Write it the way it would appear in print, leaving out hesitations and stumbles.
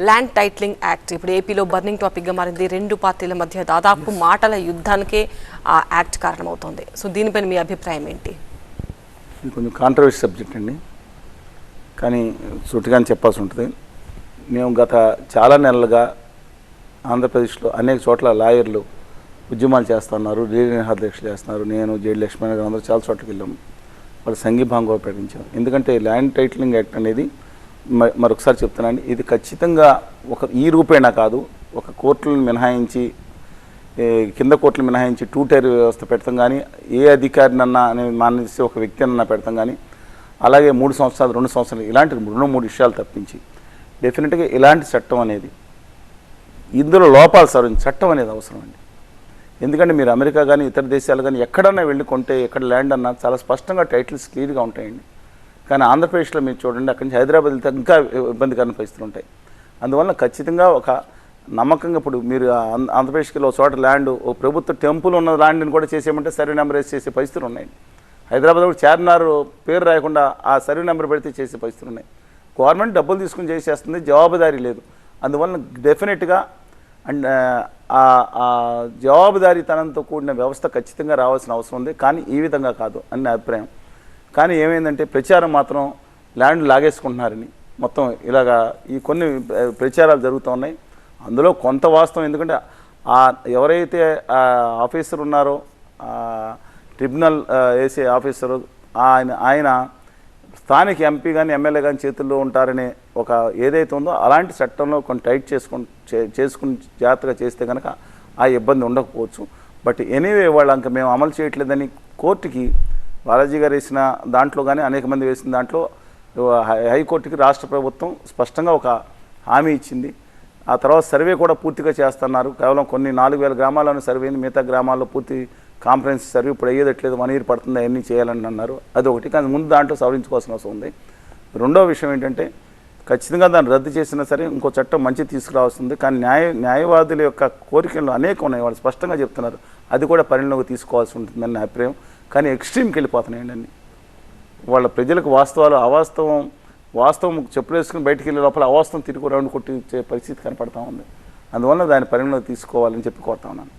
Land titling act ఇప్పుడు ఏపీలో burning టాపిక్గా మారింది. రెండు పార్టీల మధ్య దాదాపు మాటల యుద్ధానికే ఆ యాక్ట్ కారణమవుతోంది. సో దీనిపైన మీ అభిప్రాయం ఏంటి? ఇది కొంచెం కాంట్రవర్సీ సబ్జెక్ట్ అండి, కానీ సూటిగానే చెప్పాల్సి ఉంటుంది. మేము గత చాలా నెలలుగా ఆంధ్రప్రదేశ్లో అనేక చోట్ల లాయర్లు ఉద్యమాలు చేస్తున్నారు, దీక్షలు చేస్తున్నారు. నేను జేడి లక్ష్మణ్ గారు అందరూ చాలా చోట్లకి వెళ్ళాము. వాళ్ళు సంఘీభావం కూడా ప్రకటించాం. ఎందుకంటే ల్యాండ్ టైటిలింగ్ యాక్ట్ అనేది మరొకసారి చెప్తున్నాను, ఇది ఖచ్చితంగా ఈ రూపేణా కాదు. ఒక కోర్టులను మినహాయించి కింద కోర్టులు మినహాయించి 2 టైర్ వ్యవస్థ పెడతాం కానీ, ఏ అధికారినన్నా మానేసి ఒక వ్యక్తి అన్నా పెడతాం కానీ, అలాగే 3 సంవత్సరాలు 2 సంవత్సరాలు ఇలాంటి 2-3 విషయాలు తప్పించి డెఫినెట్గా ఇలాంటి చట్టం అనేది ఇందులో లోపాలు సవరించే చట్టం అనేది అవసరం అండి. ఎందుకంటే మీరు అమెరికా కానీ ఇతర దేశాలు కానీ ఎక్కడన్నా వెళ్ళి కొంటే ఎక్కడ ల్యాండ్ అన్నా చాలా స్పష్టంగా టైటిల్స్ క్లియర్గా ఉంటాయండి. కానీ ఆంధ్రప్రదేశ్లో మీరు చూడండి, అక్కడి నుంచి హైదరాబాద్ వెళ్తే ఇంకా ఇబ్బందికరమైన పరిస్థితులు ఉంటాయి. అందువల్ల ఖచ్చితంగా ఒక నమ్మకంగా ఇప్పుడు మీరు ఆంధ్రప్రదేశ్కి ఒక చోట ల్యాండ్ ఓ ప్రభుత్వ టెంపుల్ ఉన్న ల్యాండ్ని కూడా చేసేయమంటే సర్వే నెంబర్ వేసి చేసే పరిస్థితులు ఉన్నాయండి. హైదరాబాద్లో కూడా చార్మినార్ పేరు రాయకుండా ఆ సర్వే నెంబర్ పెడితే చేసే పరిస్థితులు ఉన్నాయి. గవర్నమెంట్ డబ్బులు తీసుకుని చేసేస్తుంది, జవాబుదారీ లేదు. అందువల్ల డెఫినెట్గా అండ్ ఆ జవాబుదారీతనంతో కూడిన వ్యవస్థ ఖచ్చితంగా రావాల్సిన అవసరం ఉంది. కానీ ఈ విధంగా కాదు అని నా అభిప్రాయం. కానీ ఏమైందంటే ప్రచారం మాత్రం ల్యాండ్ లాగేసుకుంటున్నారని మొత్తం ఇలాగా ఈ కొన్ని ప్రచారాలు జరుగుతూ ఉన్నాయి. అందులో కొంత వాస్తవం, ఎందుకంటే ఎవరైతే ఆఫీసర్ ఉన్నారో ట్రిబ్యునల్ వేసే ఆఫీసరు ఆయన స్థానిక ఎంపీ కానీ ఎమ్మెల్యే కానీ చేతుల్లో ఉంటారనే ఒక ఏదైతే ఉందో అలాంటి చట్టంలో కొన్ని టైట్ చేసుకుని జాగ్రత్తగా చేస్తే కనుక ఆ ఇబ్బంది ఉండకపోవచ్చు. బట్ ఎనీవే వాళ్ళు ఇంకా మేము అమలు చేయట్లేదని కోర్టుకి బాలాజీ గారు వేసిన దాంట్లో కానీ అనేక మంది వేసిన దాంట్లో హైకోర్టుకి రాష్ట్ర ప్రభుత్వం స్పష్టంగా ఒక హామీ ఇచ్చింది. ఆ తర్వాత సర్వే కూడా పూర్తిగా చేస్తున్నారు. కేవలం కొన్ని 4000 గ్రామాలను సర్వేని, మిగతా గ్రామాల్లో పూర్తి కాంప్రహెన్స్ సర్వే ఇప్పుడు అయ్యేదట్లేదు, 1 year పడుతుంది అవన్నీ చేయాలని అన్నారు. అదొకటి. కానీ ముందు దాంట్లో సవరించుకోవాల్సిన అవసరం ఉంది. రెండో విషయం ఏంటంటే ఖచ్చితంగా దాన్ని రద్దు చేసినా సరే ఇంకో చట్టం మంచి తీసుకురావాల్సింది. కానీ న్యాయవాదుల యొక్క కోరికలు అనేక ఉన్నాయి, వాళ్ళు స్పష్టంగా చెప్తున్నారు. అది కూడా పరిణలోకి తీసుకోవాల్సి ఉంటుందని నా అభిప్రాయం. కానీ ఎక్స్ట్రీమ్కి వెళ్ళిపోతున్నాయండి అన్నీ. వాళ్ళ ప్రజలకు వాస్తవం చెప్పులు వేసుకుని బయటికి వెళ్ళే లోపల అవాస్తవం తిరిగి రౌండ్ కొట్టించే పరిస్థితి కనపడతా ఉంది. అందువల్ల దాని పరిణలోకి తీసుకోవాలని చెప్పి కోరుతా ఉన్నాను.